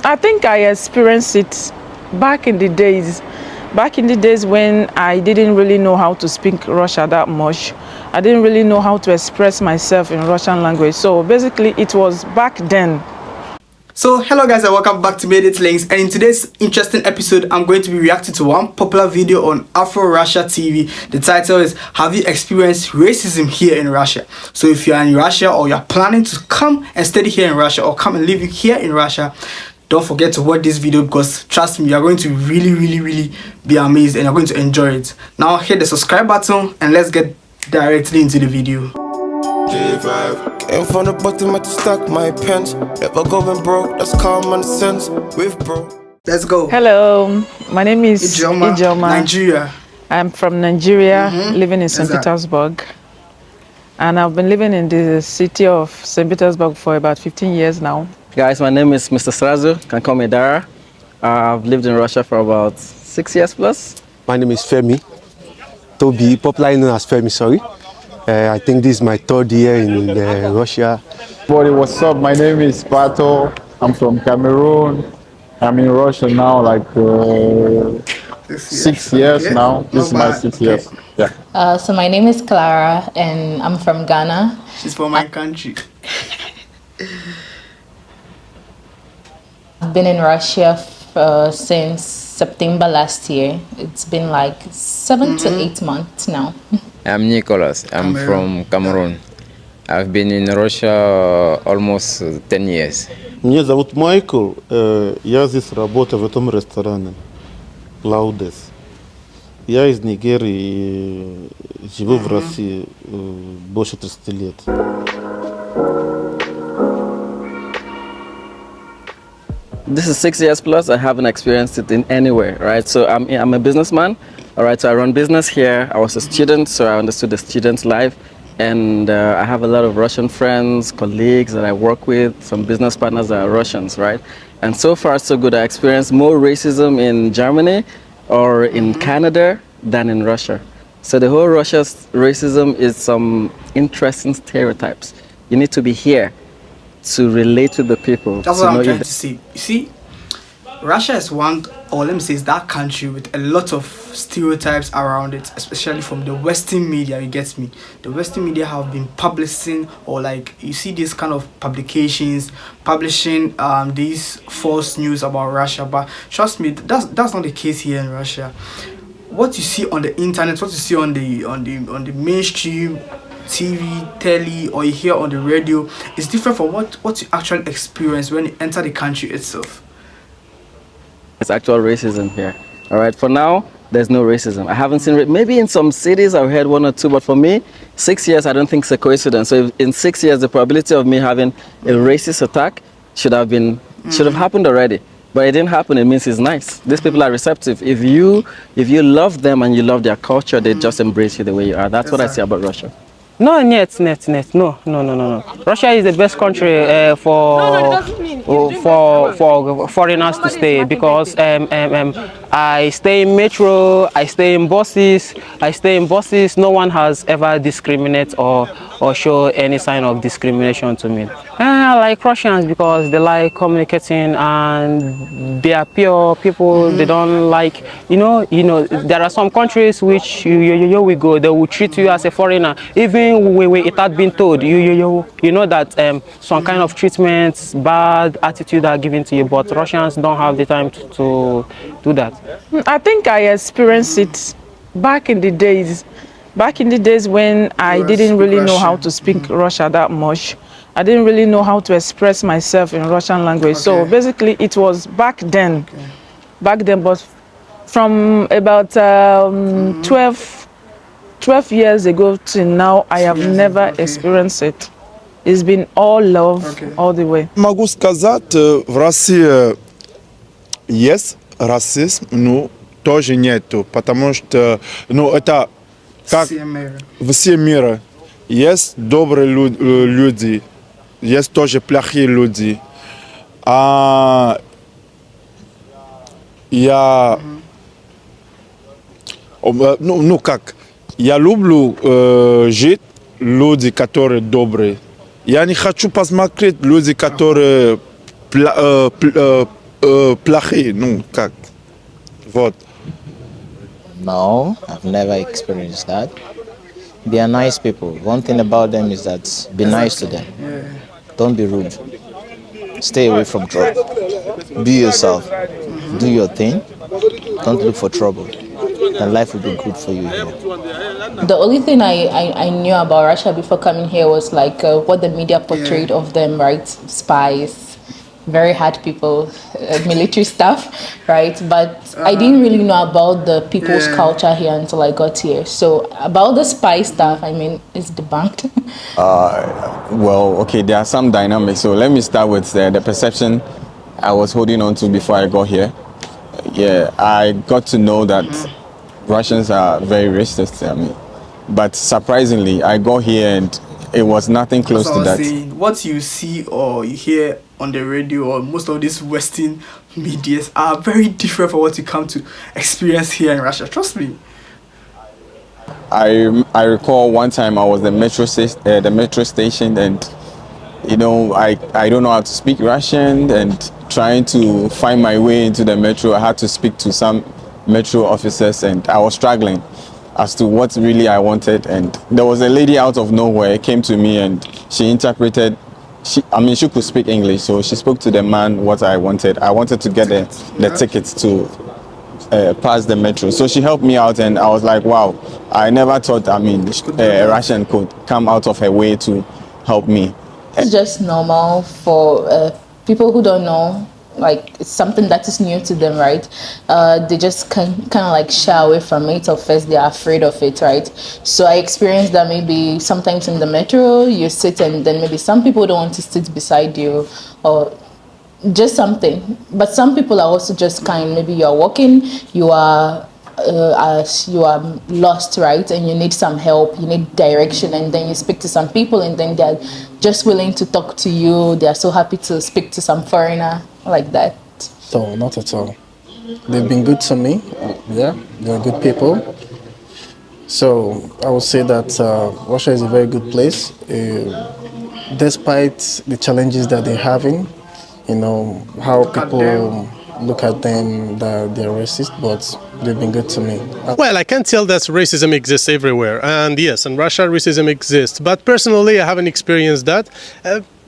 I think I experienced it back in the days. Back in the days when I didn't really know how to speak Russian that much. I didn't really know how to express myself in Russian language. So basically it was back then. So hello guys and welcome back to Madeitlinks, and in today's interesting episode I'm going to be reacting to one popular video on Afro-Russia TV. The title is "Have you experienced racism here in Russia?" So if you are in Russia or you are planning to come and study here in Russia or come and live here in Russia, don't forget to watch this video because trust me, you are going to really be amazed and you're going to enjoy it. Now hit the subscribe button and let's get directly into the video. Came from the bottom, I just stack my pens. Never going broke, that's common sense. With bro. Let's go. Hello, my name is Ijoma. Nigeria. I'm from Nigeria, living in St. Petersburg. And I've been living in the city of St. Petersburg for about 15 years now. Guys, my name is Mr. Srazu, can call me Dara. I've lived in Russia for about 6 years plus. My name is Femi, to be popularly known as Femi, sorry. I think this is my third year in Russia. What's up? My name is Pato. I'm from Cameroon. I'm in Russia now, like 6 years now. This is my 6 years. Yeah. So my name is Clara, and I'm from Ghana. She's from my country. I've been in Russia since September last year. It's been like 7 to 8 months now. I'm Nicholas. I'm from Cameroon. I've been in Russia almost 10 years. Меня зовут Майкл. Я здесь работаю в этом ресторане. Лаудес. Я из Нигерии. Живу в России больше 30 лет. This is 6 years plus. I haven't experienced it in anywhere, right? So I'm a businessman, all right? So I run business here. I was a student, so I understood the student's life. And I have a lot of Russian friends, colleagues that I work with, some business partners that are Russians, right? And so far, so good. I experienced more racism in Germany or in Canada than in Russia. So the whole Russia's racism is some interesting stereotypes. You need to be here to relate to the people. That's what I'm trying to say. You see, Russia is one, or let me say, is that country with a lot of stereotypes around it, especially from the Western media. You get me? The Western media have been publishing, or like you see these kind of publications publishing these false news about Russia. But trust me, that's not the case here in Russia. What you see on the internet, what you see on the mainstream TV, telly, or you hear on the radio is different from what you actually experience when you enter the country itself. It's actual racism here. All right, for now, there's no racism. I haven't seen it. Maybe in some cities I've heard 1 or 2, but for me, 6 years, I don't think it's a coincidence. So in 6 years, the probability of me having a racist attack should have happened already. But it didn't happen. It means it's nice. These people are receptive. If you love them and you love their culture, they just embrace you the way you are. That's what I say about Russia. No. Russia is the best country for foreigners to stay because I stay in metro, I stay in buses. No one has ever discriminated or show any sign of discrimination to me. I like Russians because they like communicating and they are pure people. They don't like, you know, there are some countries which we go, they will treat you as a foreigner, even when it had been told you know that some kind of treatments, bad attitude are given to you, but Russians don't have the time to do that. I think I experienced it back in the days. Back in the days when I didn't really know how to speak Russian that much. I didn't really know how to express myself in Russian language. So basically it was back then. Back then, but from about 12 years ago to now, I have never experienced it. It's been all love, all the way. Могу сказать, в России есть расизм, но тоже нету, потому что, это как в всем мире. Есть добрые люди, есть тоже плохие люди. Я, я люблю жить люди, которые добрые. Я не хочу посмотреть люди, которые плохие, ну, как? Вот. No, I've never experienced that. They are nice people. One thing about them is that be nice to them. Don't be rude. Stay away from trouble. Be yourself. Do your thing. Don't look for trouble. And life will be good for you here. The only thing I knew about Russia before coming here was like what the media portrayed of them, right? Spies, very hard people, military stuff, right? But I didn't really know about the people's culture here until I got here. So about the spy stuff, I mean, it's debunked. Well, okay, there are some dynamics. So let me start with the perception I was holding on to before I got here. Yeah, I got to know that Russians are very racist. I mean, but surprisingly, I got here and it was nothing close to that. Saying, what you see or you hear on the radio or most of these Western medias are very different from what you come to experience here in Russia. Trust me. I recall one time I was the metro station, and you know I don't know how to speak Russian, and trying to find my way into the metro, I had to speak to some metro officers, and I was struggling as to what really I wanted. And there was a lady out of nowhere came to me, and she interpreted. She could speak English, so she spoke to the man what I wanted. I wanted to get the tickets to pass the metro, so she helped me out, and I was like, wow, I never thought a Russian could come out of her way to help me. It's just normal for people who don't know, like it's something that is new to them, right? They just kind of like shy away from it, or first they're afraid of it, right? So I experienced that maybe sometimes in the metro you sit and then maybe some people don't want to sit beside you or just something. But some people are also just kind, maybe you're walking, you are lost, right? And you need some help, you need direction, and then you speak to some people and then they're just willing to talk to you. They're so happy to speak to some foreigner like that. So not at all. They've been good to me. Yeah, they're good people. So I would say that Russia is a very good place. Despite the challenges that they're having, you know, how people look at them, that they're racist, but they've been good to me. Well, I can tell that racism exists everywhere, and yes, in Russia racism exists, but personally I haven't experienced that.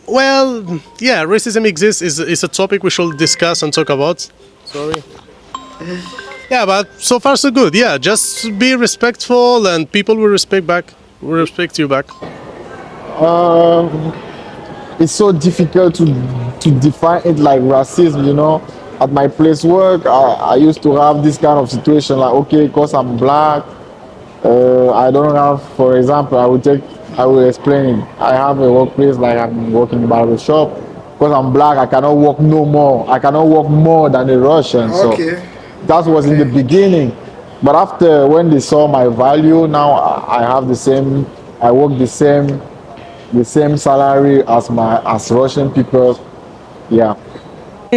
Well, yeah, racism exists is a topic we should discuss and talk about. Sorry. Yeah, but so far so good. Yeah, just be respectful and people will respect you back. It's so difficult to define it like racism, you know. At my place work, I used to have this kind of situation like, okay, because I'm black, I don't have, for example, I will explain it. I have a workplace, like I'm working in a barber shop. Because I'm black, I cannot work no more. I cannot work more than a Russian. Okay. So that was in the beginning. But after, when they saw my value, now I have I work the same salary as Russian people. Yeah.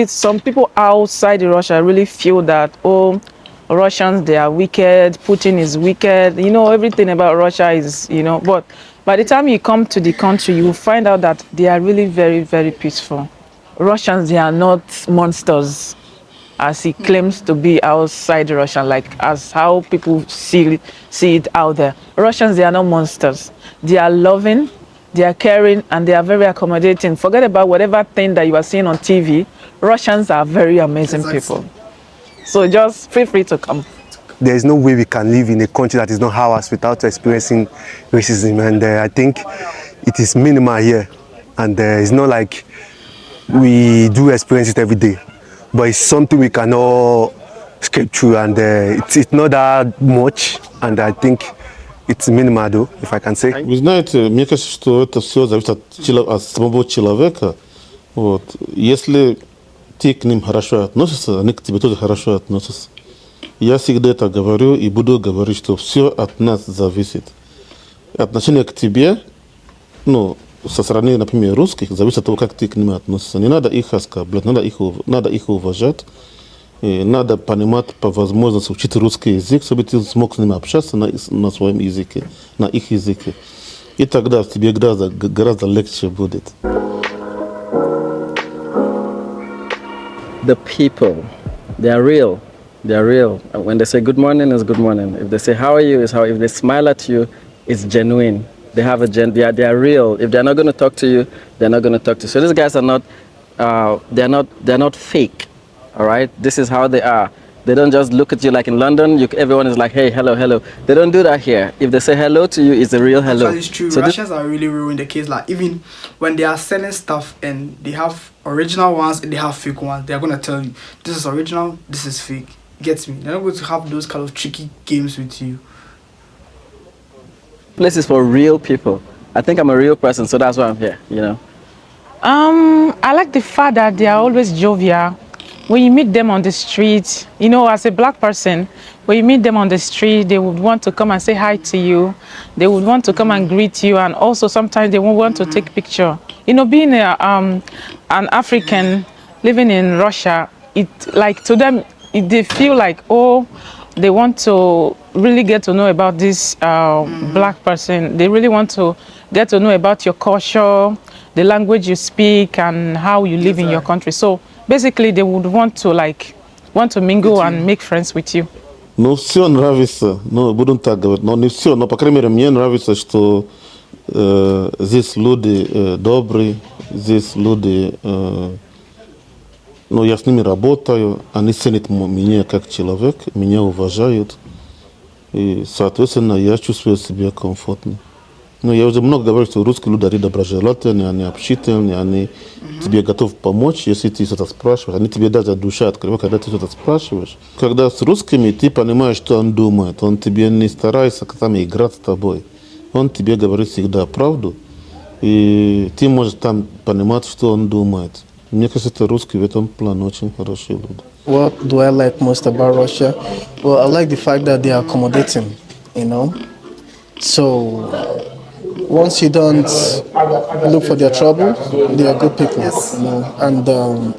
Some people outside Russia really feel that, oh, Russians, they are wicked, Putin is wicked, you know, everything about Russia is, you know, but by the time you come to the country, you will find out that they are really very, very peaceful. Russians, they are not monsters, as he claims to be outside Russia, like as how people see it out there. Russians, they are not monsters. They are loving, they are caring, and they are very accommodating. Forget about whatever thing that you are seeing on TV. Russians are very amazing people. So just feel free to come. There is no way we can live in a country that is not ours without experiencing racism, and I think it is minimal here, and it's not like we do experience it every day, but it's something we cannot escape through, and it's not that much, and I think it's minimal, though, if I can say. Вы знаете, мне кажется, что это все зависит от самого человека. Вот. Если ты к ним хорошо относишься, они к тебе тоже хорошо относятся. Я всегда это говорю и буду говорить, что все от нас зависит. Отношение к тебе, ну, со стороны, например, русских, зависит от того, как ты к ним относишься. Не надо их оскорблять, надо их уважать. И надо понимать по возможности учить русский язык, чтобы ты смог с ними общаться на своем языке, на их языке. И тогда тебе гораздо легче будет. the people, they are real. They are real. When they say good morning, it's good morning. If they say how are you, it's how. If they smile at you, it's genuine. They have a they are real. If they're not going to talk to you, they're not going to talk to you. So these guys are not, they're not fake. All right. This is how they are. They don't just look at you like in London. Everyone is like, hey, hello, hello. They don't do that here. If they say hello to you, it's a real hello. Actually, it's true. So Russians are really real in the case. Like even when they are selling stuff and they have original ones and they have fake ones, they're gonna tell you this is original, this is fake. Gets me? They're not going to have those kind of tricky games with you. Place is for real people. I think I'm a real person, so that's why I'm here. You know. I like the fact that they are always jovial. When you meet them on the street, you know, as a black person, when you meet them on the street, they would want to come and say hi to you. They would want to come and greet you, and also sometimes they won't want to take picture. You know, being an African living in Russia, it like to them, they feel like, oh, they want to really get to know about this black person. They really want to get to know about your culture, the language you speak, and how you live in your country. So basically, they would want to mingle and make friends with you. Ну, все нравится, но будем так говорить, но не все, но, по крайней мере, мне нравится, что здесь люди добрые, здесь люди, ну, я с ними работаю, они ценят меня как человек, меня уважают, и, соответственно, я чувствую себя комфортно. Ну, я уже много говорю, что русские люди, они доброжелательные, они общительные, они тебе готовы помочь, если ты что-то спрашиваешь. Они тебе даже душа открывают, когда ты что-то спрашиваешь. Когда с русскими, ты понимаешь, что он думает. Он тебе не старается там играть с тобой. Он тебе говорит всегда правду. И ты можешь там понимать, что он думает. Мне кажется, это русские в этом плане очень хорошие люди. What do I like most about Russia? Well, I like the fact that they are accommodating, you know. So once you don't look for their trouble, they are good people. You know? And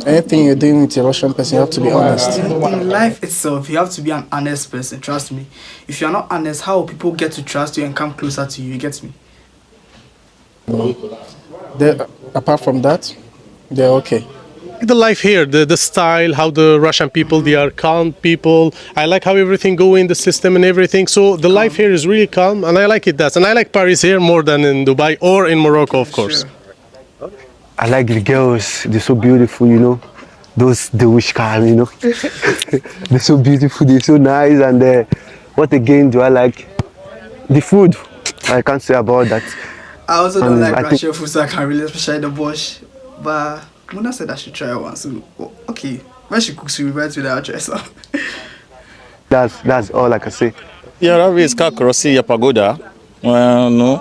anything you're doing with a Russian person, you have to be honest. In life itself, you have to be an honest person, trust me. If you're not honest, how will people get to trust you and come closer to you? You get me? Apart from that, they're okay. The life here, the style, how the Russian people, they are calm people. I like how everything go in the system and everything. So the life here is really calm, and I like it. And I like Paris here more than in Dubai or in Morocco, of course. I like the girls. They're so beautiful, you know. Those Derushka, you know. They're so beautiful. They're so nice. And what again do I like? The food. I can't say about that. I also don't like Russian food, so I can't really, especially the borscht. But Mona said I should try one, so okay. When she cooks, she revert to the address. That's all I can say. Я равис как Россия погода. Ну,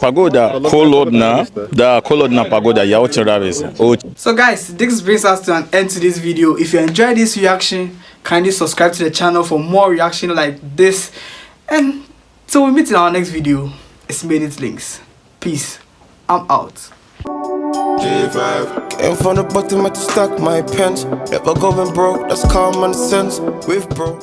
погода холодна, да, холодна погода. Я очень равис. So guys, this brings us to an end to this video. If you enjoyed this reaction, kindly subscribe to the channel for more reaction like this. And so we meet in our next video. It's Madeitlinks. Peace. I'm out. J5 came from the bottom, I had to stack my pens. Never going broke, that's common sense. With bro.